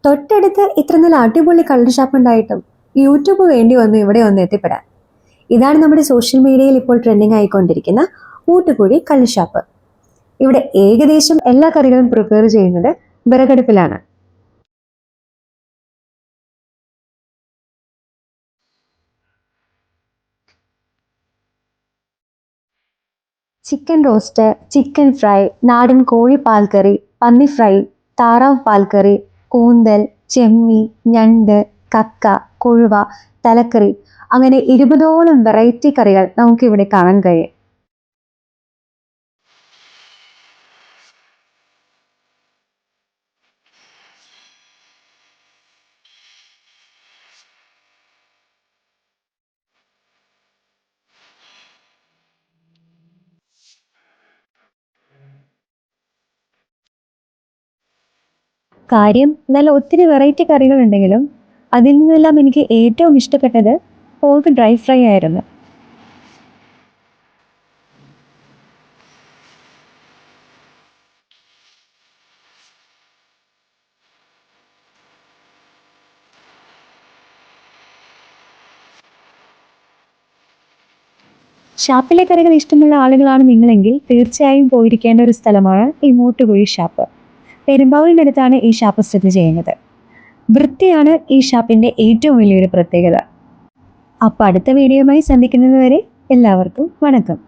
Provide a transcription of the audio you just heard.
തൊട്ടടുത്ത് ഇത്ര നല്ല അടിപൊളി കള്ള് ഷാപ്പ് ഉണ്ടായിട്ടും യൂട്യൂബ് വേണ്ടി വന്നു ഇവിടെ ഒന്ന് എത്തിപ്പെടാൻ. ഇതാണ് നമ്മുടെ സോഷ്യൽ മീഡിയയിൽ ഇപ്പോൾ ട്രെൻഡിങ് ആയിക്കൊണ്ടിരിക്കുന്ന ഊട്ടുകുഴി കള്ള് ഷാപ്പ്. ഇവിടെ ഏകദേശം എല്ലാ കറികളും പ്രിപ്പയർ ചെയ്യുന്നത് വിറകടുപ്പിലാണ്. ചിക്കൻ റോസ്റ്റ്, ചിക്കൻ ഫ്രൈ, നാടൻ കോഴി പാൽക്കറി, പന്നി ഫ്രൈ, താറാവ് പാൽക്കറി, കൂന്തൽ, ചെമ്മി, ഞണ്ട്, കക്ക, കൊഴുവ, തലക്കറി, അങ്ങനെ 20ഓളം വെറൈറ്റി കറികൾ നമുക്കിവിടെ കാണാൻ കഴിയും. കാര്യം നല്ല ഒത്തിരി വെറൈറ്റി കറികൾ ഉണ്ടെങ്കിലും അതിൽ നിന്നെല്ലാം എനിക്ക് ഏറ്റവും ഇഷ്ടപ്പെട്ടത് പോർക്ക് ഡ്രൈ ഫ്രൈ ആയിരുന്നു. ഷാപ്പിലെ കറികൾ ഇഷ്ടമുള്ള ആളുകളാണ് നിങ്ങളെങ്കിൽ തീർച്ചയായും പോയിരിക്കേണ്ട ഒരു സ്ഥലമാണ് ഈ മൂട്ടുകുഴി ഷാപ്പ്. പെരുമ്പാവൂരിനടുത്താണ് ഈ ഷാപ്പ് സ്ഥിതി ചെയ്യുന്നത്. വൃത്തിയാണ് ഈ ഷാപ്പിന്റെ ഏറ്റവും വലിയൊരു പ്രത്യേകത. അപ്പോൾ അടുത്ത വീഡിയോയുമായി സന്ധിക്കുന്നത് വരെ എല്ലാവർക്കും വണക്കം.